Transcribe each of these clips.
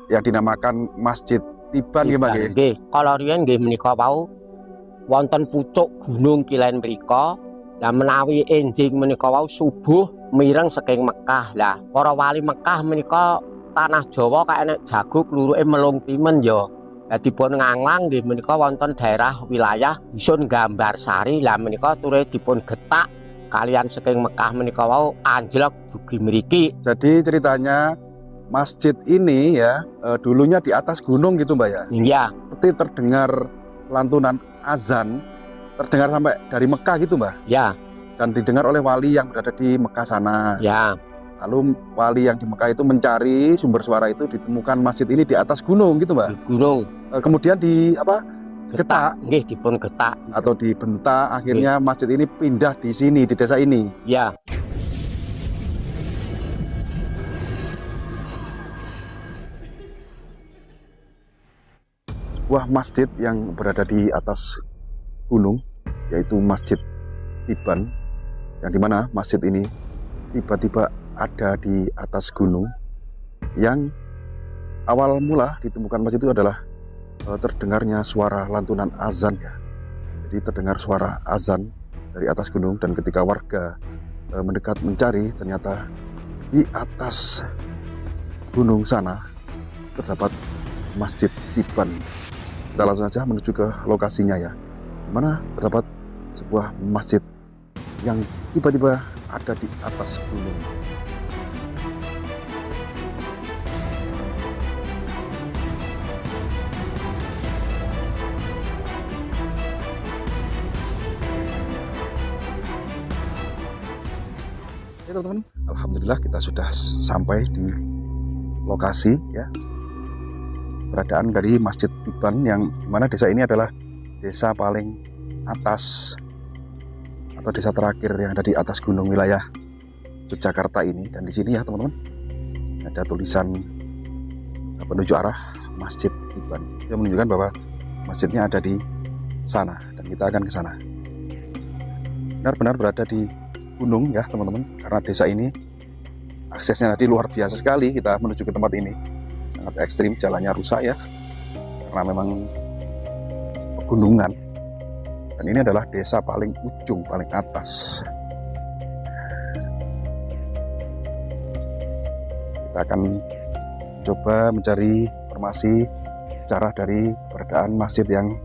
yang dinamakan Masjid Tiban nggih, Mbak nggih. Nggih, kala riyen nggih menika wau wonten pucuk gunung kilen mriku. Lah menawi enjing menika wau subuh mireng saking Mekah. Lah para wali Mekah menika tanah Jawa kae nek Jaguk luruke Melung Timen ya. Lah dipun nganglang nggih menika wonten daerah wilayah Dusun Gambarsari. Lah menika ture dipun getak kalian saking Mekah menika wau anjlok dugi mriki. Jadi ceritanya masjid ini ya dulunya di atas gunung gitu, Mbak ya. Iya. Seperti terdengar lantunan azan terdengar sampai dari Mekah gitu, Mbak. Ya. Dan didengar oleh wali yang berada di Mekah sana. Ya. Lalu wali yang di Mekah itu mencari sumber suara itu, ditemukan masjid ini di atas gunung gitu, Mbak. Di gunung. Kemudian di apa? Getak. Nggih, dipun getak atau dibentak, akhirnya masjid ini pindah di sini, di desa ini. Ya. Sebuah masjid yang berada di atas gunung, yaitu Masjid Tiban, yang dimana masjid ini tiba-tiba ada di atas gunung. Yang awal mula ditemukan masjid itu adalah terdengarnya suara lantunan azan ya. Jadi terdengar suara azan dari atas gunung, dan ketika warga mendekat mencari, ternyata di atas gunung sana terdapat Masjid Tiban. Kita langsung saja menuju ke lokasinya ya, di mana terdapat sebuah masjid yang tiba-tiba ada di atas gunung. Ya teman-teman, alhamdulillah kita sudah sampai di lokasi ya, keberadaan dari Masjid Tiban, yang dimana desa ini adalah desa paling atas atau desa terakhir yang ada di atas gunung wilayah Yogyakarta ini. Dan di sini ya teman-teman, ada tulisan penuju arah Masjid Tiban yang menunjukkan bahwa masjidnya ada di sana, dan kita akan ke sana. Benar-benar berada di gunung ya teman-teman, karena desa ini aksesnya tadi luar biasa sekali. Kita menuju ke tempat ini sangat ekstrim, jalannya rusak ya, karena memang pegunungan, dan ini adalah desa paling ujung, paling atas. Kita akan coba mencari informasi sejarah dari keberadaan masjid yang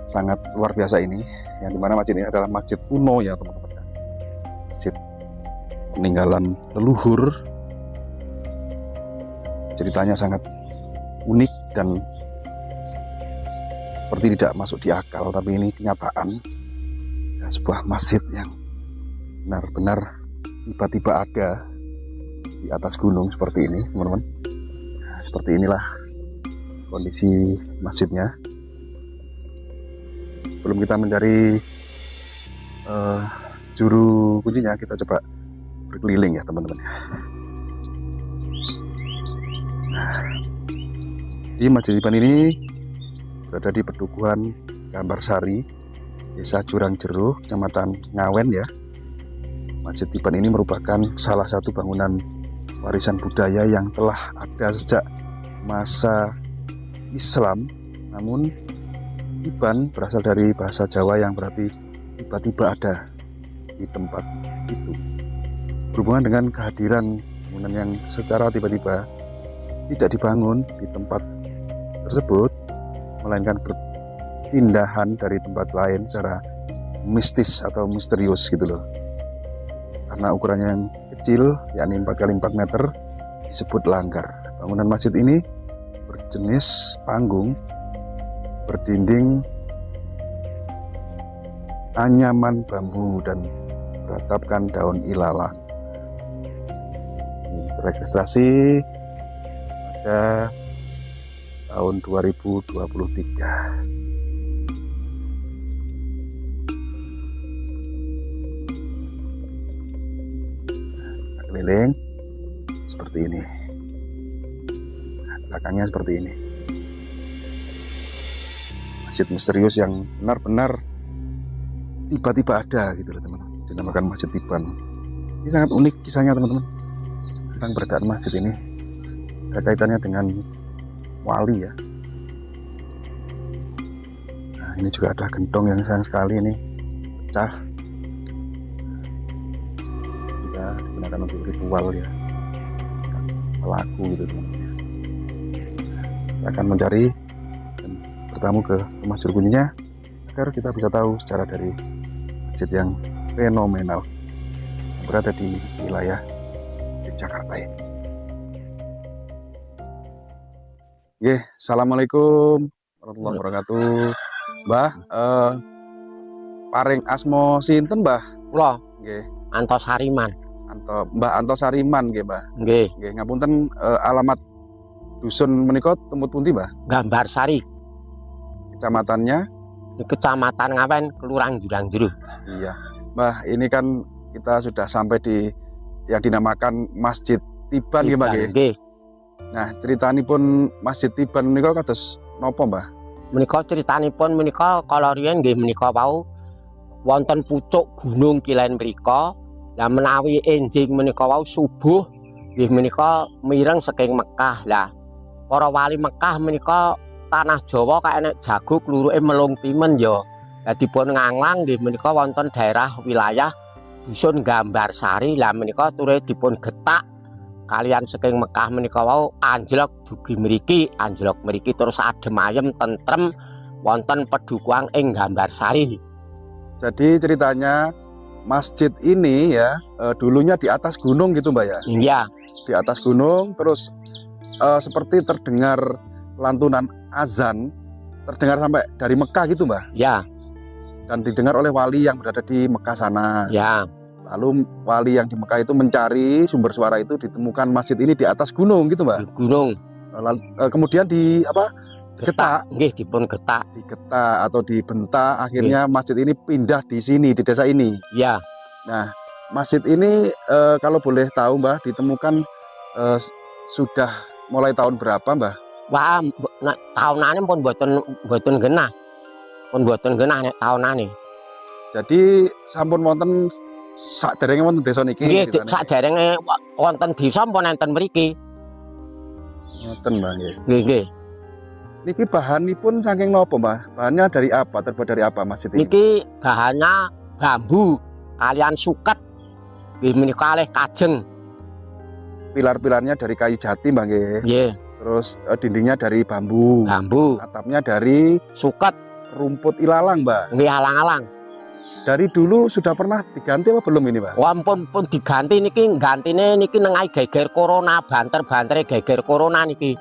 sangat luar biasa ini, yang dimana masjid ini adalah masjid kuno ya teman-teman, masjid peninggalan leluhur. Ceritanya sangat unik dan seperti tidak masuk di akal, tapi ini kenyataan ya, sebuah masjid yang benar-benar tiba-tiba ada di atas gunung seperti ini teman-teman. Nah, seperti inilah kondisi masjidnya. Sebelum kita mencari juru kuncinya, kita coba berkeliling ya teman-teman. Nah, di Masjid Tiban ini berada di Pedukuhan Gambarsari, Desa Jurang Jeruh, Kecamatan Ngawen ya. Masjid Tiban ini merupakan salah satu bangunan warisan budaya yang telah ada sejak masa Islam. Namun Tiban berasal dari bahasa Jawa yang berarti tiba-tiba ada di tempat itu, berhubungan dengan kehadiran bangunan yang secara tiba-tiba tidak dibangun di tempat tersebut, melainkan berpindahan dari tempat lain secara mistis atau misterius gitu loh. Karena ukurannya yang kecil, yakni 4x4 meter, disebut langgar. Bangunan masjid ini berjenis panggung, berdinding anyaman bambu dan beratapkan daun ilalang. Ini terregistrasi pada tahun 2023. Keliling seperti ini, belakangnya seperti ini. Masjid misterius yang benar-benar tiba-tiba ada gitu loh teman-teman, dinamakan Masjid Tiban. Ini sangat unik kisahnya teman-teman tentang keberadaan masjid ini. Ada kaitannya dengan wali ya. Nah, ini juga ada gentong yang sayang sekali ini pecah. Juga digunakan untuk ritual ya, pelaku gitu teman-teman. Kita akan mencari dan bertamu ke rumah juru kunci agar kita bisa tahu secara dari masjid yang fenomenal yang berada di wilayah Yogyakarta ini. Oke, assalamualaikum warahmatullahi wabarakatuh. Mbah, paring asmo sinten, Mbah? Kula Nggih, Antosariman. Mbah Antosariman nggih, Mbah. Nggih, Nggih, ngapunten, alamat dusun menika temut pundi, Mbah? Gambarsari. Kecamatannya? Di Kecamatan Ngawen, Kelurahan Jurang Jero. Iya. Mbah, ini kan kita sudah sampai di yang dinamakan Masjid Tiban nggih, Mbah nggih. Nggih. Nah, ceritanipun Masjid Tiban menika kados napa, Mbah? Menika critanipun menika kala riyen nggih menika wau wonten pucuk gunung kilen mriku. Lah menawi enjing menika wau subuh nggih menika mireng saking Mekah. Lah para wali Mekah menika tanah Jawa kae nek jago kluruke melung timen ya. Lah dipun nganglang nggih menika wonten daerah wilayah dusun Gambarsari. Lah menika ture dipun getak kalian saking Mekah menika wau anjlok dugi mriki terus adem ayem tentrem wonten pedukuhan ing Gambarsari. Jadi ceritanya masjid ini ya dulunya di atas gunung gitu, Mbak ya? Iya. Di atas gunung terus seperti terdengar lantunan azan terdengar sampai dari Mekah gitu, Mbak? Ya. Dan didengar oleh wali yang berada di Mekah sana. Ya. Lalu wali yang di Mekah itu mencari sumber suara itu, ditemukan masjid ini di atas gunung gitu, Mbak. Di gunung. Lalu, kemudian di apa? Getak. Nggih, dipun getak. Digetak atau dibentak, akhirnya masjid ini pindah di sini, di desa ini. Ya. Nah, masjid ini kalau boleh tahu, Mbah, ditemukan sudah mulai tahun berapa, Mbah? Wah, nek taunane pun mboten genah. Pun mboten genah nek taunane. Jadi sampun wonten saderenge wonten desa niki. Nggih, saderenge wonten desa pun enten mriki. Ngoten, Mbah, nggih. Nggih, nggih. Niki bahanipun saking napa, Mbah? Bahannya dari apa? Terbuat dari apa masjid ini? Niki bahannya bambu kalian suket. Nggih menika kalih kajeng. Pilar-pilarnya dari kayu jati, Mbah, nggih. Nggih. Terus dindingnya dari bambu. Bambu. Atapnya dari Suket. rumput ilalang, Mbah. Nggih, alang-alang. Dari dulu sudah pernah diganti apa belum ini, Mbah? Wah, pun diganti niki, gantine niki nengai geger corona, banter-bantere geger corona niki.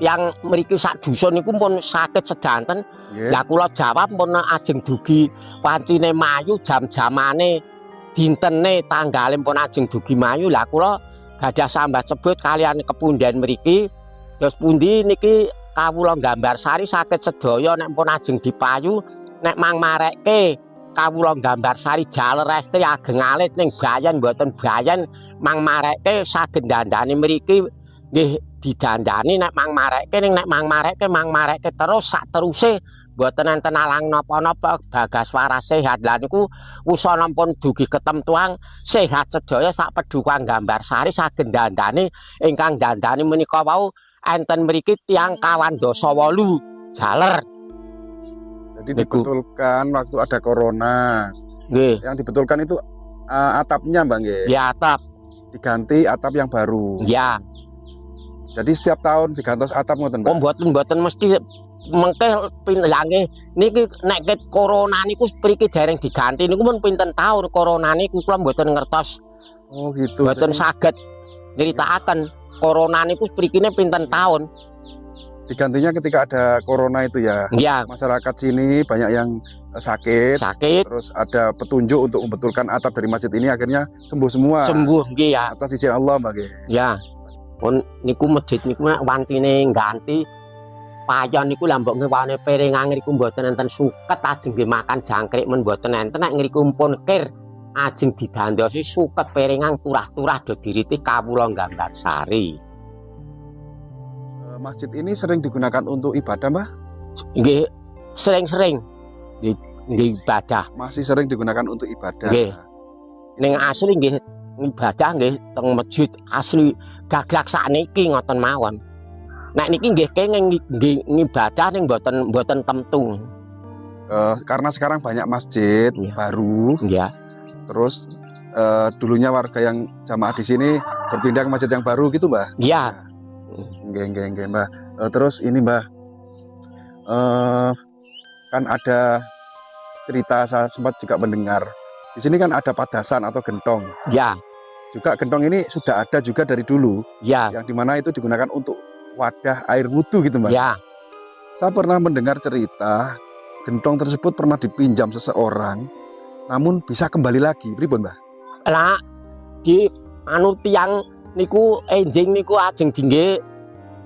Yang mriki sak dusun niku pun sakit sedanten. Yeah. Lah kula jawab pun ajeng dugi pancine mayu jam-jamane dintene tanggale pun ajeng dugi mayu. Lah kula gadah sambat sebut kalian kepunden mriki. Terus pundi niki kawula Gambarsari sakit sedaya nek pun ajeng dipayu nek mang marekke kawula Gambarsari jaler estri ageng alit ning bayan mboten bayan mang marekke saged dandani mriki nggih didandani nek mang marekke terus sak teruse mboten enten alang napa-napa bagas waras sehat. Lah niku usana pun dugi ketemtuang sehat sedaya sak pedukuhan Gambarsari saged dandani ingkang dandani menika wau enten mriki tiyang kawan dasa 8 jaler. Jadi dibetulkan waktu ada corona. Nggih. Yang dibetulkan itu atapnya, Mbak, nggih. Ya, atap. Diganti atap yang baru. Ya. Jadi setiap tahun digantos atap ngoten, Mbak. Oh, mboten mesti mengke pinlange niki nek corona niku mriki dereng diganti niku pun pinten taun corona niku kula mboten ngertos. Oh, gitu. Mboten saged nyeritakaken corona niku mrikine pinten taun. Digantinya ketika ada corona itu ya. Iya. Masyarakat sini banyak yang sakit. Terus ada petunjuk untuk membetulkan atap dari masjid ini, akhirnya sembuh semua. Sembuh nggih ya. Atas izin Allah, Mbak nggih. Ya. Pun niku masjid niku nek wancine ngganti payon niku lah mbok ngewane piringan ngriku mboten enten suket ajeng nggih makan jangkrik men mboten enten nek ngriku pun kir ajeng didandosi suket piringan turah-turah do diriti kawula Gambarsari. Masjid ini sering digunakan untuk ibadah, Mbah? Nggih, sering-sering nggih ibadah. Masih sering digunakan untuk ibadah. Nggih. Ning asli nggih ibadah nggih teng masjid asli gaglak sakniki ngoten mawon. Nek niki nggih kenging ngibadah ning mboten temtu. Karena sekarang banyak masjid baru. Iya. Terus dulunya warga yang jamaah di sini berpindah ke masjid yang baru gitu, Mbah? Iya. Nggih, Mbah. Terus ini, Mbah. Kan ada cerita, saya sempat juga mendengar. Di sini kan ada padasan atau gentong. Iya. Juga gentong ini sudah ada juga dari dulu. Iya. Yang dimana itu digunakan untuk wadah air wudhu gitu, Mbah. Iya. Saya pernah mendengar cerita gentong tersebut pernah dipinjam seseorang, namun bisa kembali lagi. Pripun, Mbah? Lah di anu tiang niku enjing niku ajeng dingge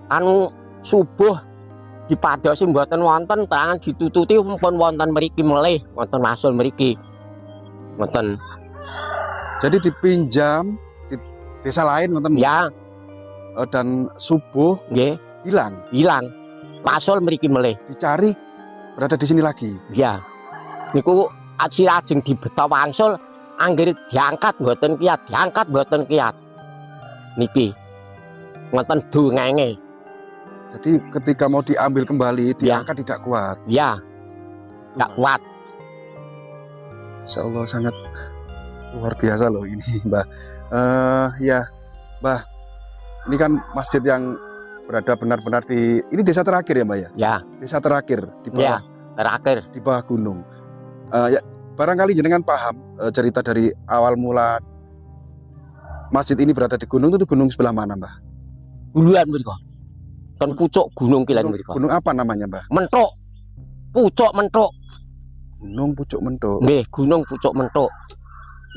anu subuh dipadosi mboten wonten terangan ditututi pun wonten mriki melih wonten masul mriki. Ngoten. Jadi dipinjam di desa lain ngoten. Ya. Dan subuh Nggih, hilang. Masul mriki melih. Dicari berada di sini lagi. Ya. Niku ajeng dibeto wangsul anggere diangkat mboten kiyat. Niki. Ngoten dongenge. Jadi ketika mau diambil kembali diangkat tidak kuat. Ya. Tidak kuat. Insya Allah sangat luar biasa loh ini, Mbah. Ya, Mbah. Ini kan masjid yang berada benar-benar di ini desa terakhir ya, Mbak ya? Ya. Desa terakhir di bawah. Ya, terakhir di bawah gunung. Ya, barangkali jenengan paham cerita dari awal mula masjid ini berada di gunung itu gunung sebelah mana, Mbah? Guluan mriko. Kon pucuk gunung kilen mriko. Gunung apa namanya, Mbah? Mentuk. Pucuk Mentuk. Gunung Pucuk Mentuk. Nggih, Gunung Pucuk Mentuk.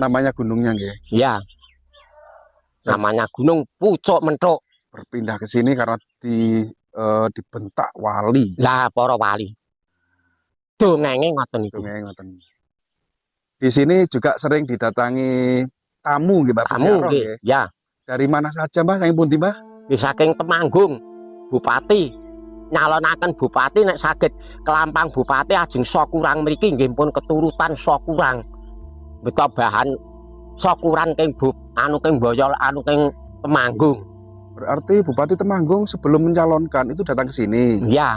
Namanya gunungnya nggih. Ya. Namanya Gunung Pucuk Mentuk. Berpindah ke sini karena dibentak wali. Lah para wali. Dongenge ngoten niku. Dongenge ngoten. Di sini juga sering didatangi tamu nggih, Mbah. Tamu nggih. Ya. Dari mana saja, Mbah? Saking pundi, Mbah? Saking Temanggung. Bupati nyalonaken bupati nek saged kelampang bupati ajeng Sokurang mriki nggih pun keturutan Sokurang. Beto bahan Sokuran keng anu keng Boyol anu keng Temanggung. Berarti Bupati Temanggung sebelum mencalonkan itu datang ke sini. Iya.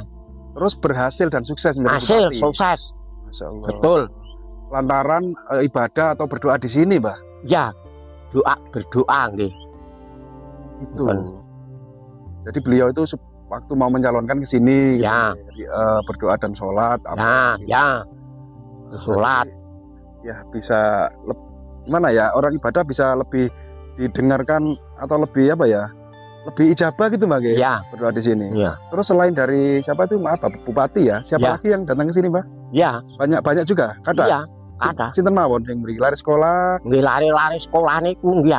Terus berhasil dan sukses menjadi hasil bupati. Sukses. Masya Allah. Betul. Lantaran ibadah atau berdoa di sini, Mbah. Ya. Berdoa nggih. Itu. Jadi beliau itu waktu mau mencalonkan ke sini, ya. Gitu, berdoa dan sholat. Ya. Sholat. Ya bisa gimana ya, orang ibadah bisa lebih didengarkan atau lebih apa ya, lebih ijabah gitu, Mbak. Ya. Berdoa di sini. Ya. Terus selain dari siapa itu, maaf, Bupati ya, siapa lagi yang datang ke sini, Mbak? Ya. Banyak juga. Kada. Iya. Kada. Sinten mawon yang beri lari sekolah. Nggih lari sekolah niku nggih.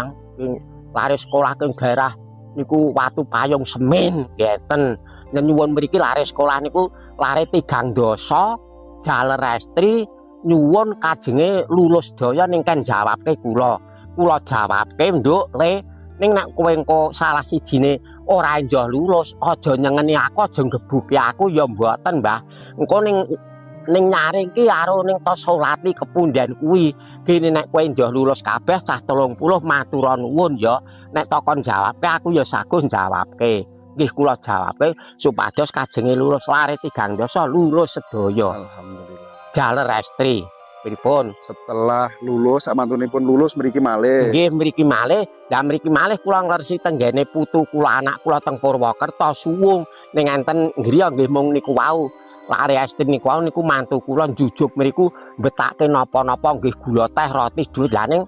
Lari sekolah ke daerah niku Watu Payung Semin ngeten. Nyuwun mriki lari sekolah niku lari Tigang Dosa, Jaler Restri nyuwun kajenge lulus daya ning kan jawabke kula. Kula jawabke, Nduk, Le, ning nek kowe engko salah sijine ora enjoh lulus, aja nyengeni aku, aja ngebuki aku ya mboten, Mbah. Engko ning nyaring ki karo ning tos salati kepunden kuwi kene nek kowe njoh lulus kabeh cah 30 matur nuwun ya nek takon jawabke aku ya sagus jawabke nggih kula jawabke supados kajenge lulus lare Tigang Dosa lulus sedaya alhamdulillah. Jaler Restri pripun setelah lulus samantunipun lulus mriki malih nggih mriki malih lah mriki malih kula ngresi tenggene putu kula anak kula teng Purwokerto suwung ning enten griya nggih mung niku wau lare Estin niku mantu kula njujuk mriku mbetake napa-napa nggih gula teh roti dhuwit lah ning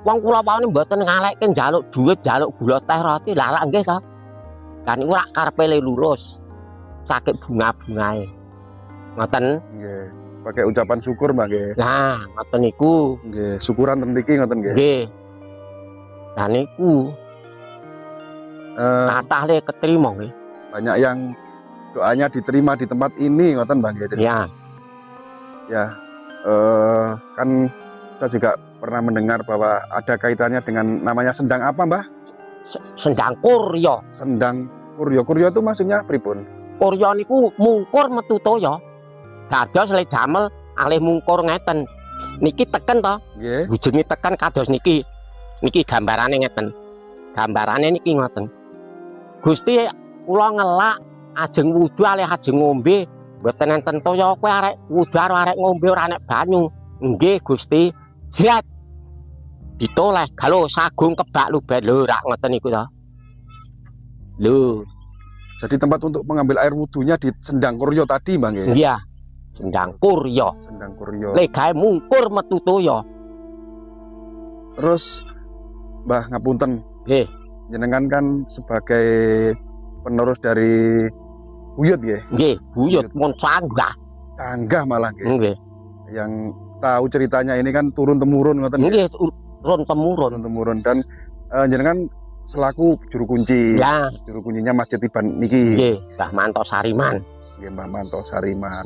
wong kula wae mboten ngalekke njaluk dhuwit njaluk gula teh roti lah lak nggih to kan niku rak karepe lulus sakit bunga-bungae ngoten nggih sebagai ucapan syukur Mbak nggih nah ngoten niku nggih syukuran ten mriki ngoten nggih nggih lah niku kathah le ketrima nggih banyak yang doanya diterima di tempat ini ngoten Bang ya. Ya. Kan saya juga pernah mendengar bahwa ada kaitannya dengan namanya sendang apa, Mbah? Sendang Kurya. Sendang Kurya. Kurya itu maksudnya pripun? Kurya niku mungkur metu toya. Dados le damel alih mungkur ngeten. Niki teken to. Nggih. Bujenge teken kados niki. Niki gambarane ngeten. Gambarane niki ngoten. Gusti kula ngelak ajeng wudu alih ajeng ngombe mboten enten toya kowe arek wudu karo arek ngombe ora nek banyu. Nggih Gusti. Jret. Ditoleh galo sagung kebak luber lho rak ngoten niku to. Lho, Jadi tempat untuk mengambil air wudhunya di Sendang Kuryo tadi, Mbah nggih. iya. Sendang Kuryo. Sendang Kuryo. Lek gawe mungkur metu toya. Terus Mbah ngapunten, Nggih. jenengan kan sebagai penerus dari buyut nggih. Nggih, buyut mun sanggah. Canggah malah nggih. Nggih. Yang tahu ceritanya ini kan turun temurun ngoten nggih. Nggih, turun temurun. Turun temurun dan jenengan selaku juru kunci. Ya, Juru kuncinya Masjid Iban niki. nggih, Mbah Manto Sariman. Nggih Mbah Manto Sariman.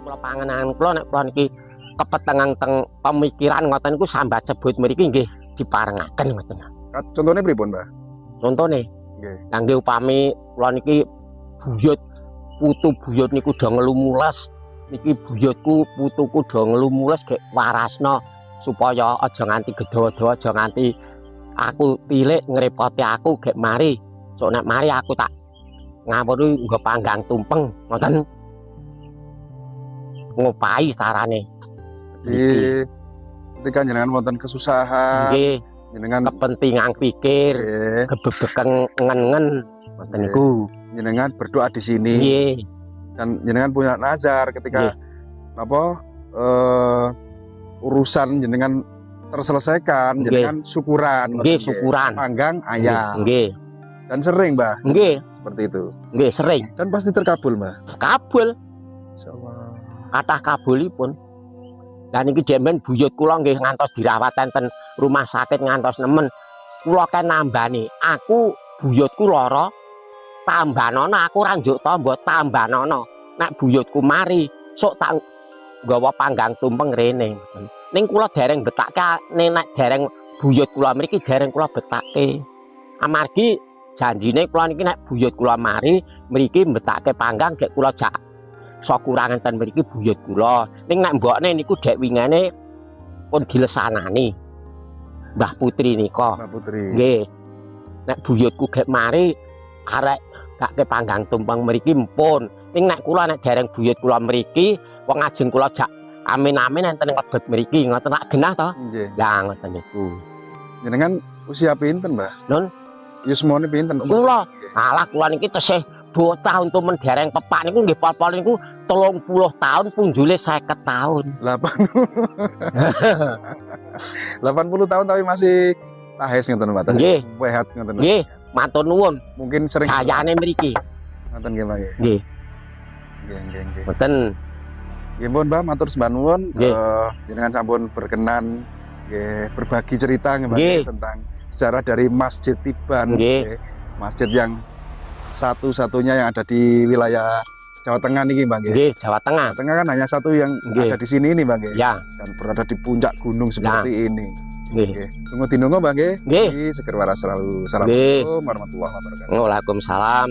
Kula panjenengan kula nek kula niki kepetengan teng pemikiran ngoten niku sambat sebut mriki nggih diparengaken ngoten. Contohnya pripun, Mbah? Contone, Nggih. kangge upami kula niki buyut putu buyut niku do ngelumules. Niki buyutku putuku do ngelumules gek warasna supaya aja nganti gedha-gedha aja nganti aku tilik ngrepoti aku gek mari. Sok nek mari aku tak ngawuri nggo panggang tumpeng ngoten. Ngopahi carane. Jadi ketika jenengan wonten kesusahan, Nggih, jenengan kepentingan pikir, nggih, gebebeken ngen-ngen ngoten niku. jenengan berdoa di sini Nggih, dan jenengan punya nazar ketika apa urusan jenengan terselesaikan, Nggih. jenengan syukuran, nggih ngoten syukuran. panggang ayam Nggih, dan sering, Mbah, nggih, seperti itu. nggih sering. Dan pasti terkabul, Mbah. Kabul, Insyaallah. kathah kabulipun. Lah niki jemben buyut kula nggih ngantos dirawat enten rumah sakit ngantos nemen. Kula kan nambani, aku buyutku lara, tambanono aku ora njuk tamba tambanono. Nek buyutku mari, sok tak nggawa panggang tumpeng rene. Ning kula dereng betake nek dereng buyut kula mriki dereng kula betake. Amargi janjine kula niki nek buyut kula mari mriki betake panggang gek kula jak sakurang enten mriki buyut kula. Ning nek mbokne niku dek wingane pun dilesanani. Mbah Putri nika. Mbak Putri. Nggih. Nek buyutku gek mari arek gak ke panggang tumpeng mriki mpun. Ning nek kula nek dereng buyut kula mriki wong ajeng kula jak amin-amin enten klebet mriki ngoten tak genah to. Nggih. Lah ngoten niku. Jenengan usia pinten, Mbah? Nun, Yusmone pinten? kula alah kula niki tesih bocah untuk mendereng pepak niku nggih pol-pol niku 30 tahun punjule 50 tahun. 80 tahun tapi masih tahes ngoten, Mbah. Nggih. Sehat ngoten. Nggih, matur nuwun. Mungkin sering Kayane mriki. ngoten nggih, Mbah. Nggih. Nggih, Nggih. mboten. Nggih, Mbah, Mbah, matur sembah nuwun. Nggih. Jenengan sampun berkenan nggih berbagi cerita nggih, Mbah, Nggih. tentang sejarah dari Masjid Iban. Nggih. Nggih. Masjid yang satu-satunya yang ada di wilayah Jawa Tengah niki, Mbah, nggih. Nggih, Jawa Tengah. Jawa Tengah kan hanya satu yang Nggih. ada di sini ini, Mbah, nggih. Ya, Dan berada di puncak gunung seperti ini. nggih. Nggih. Tunggu dinongo, Mbah, nggih. Nggih. Seger waras selalu. Nggih. Assalamualaikum warahmatullahi wabarakatuh. Waalaikumsalam.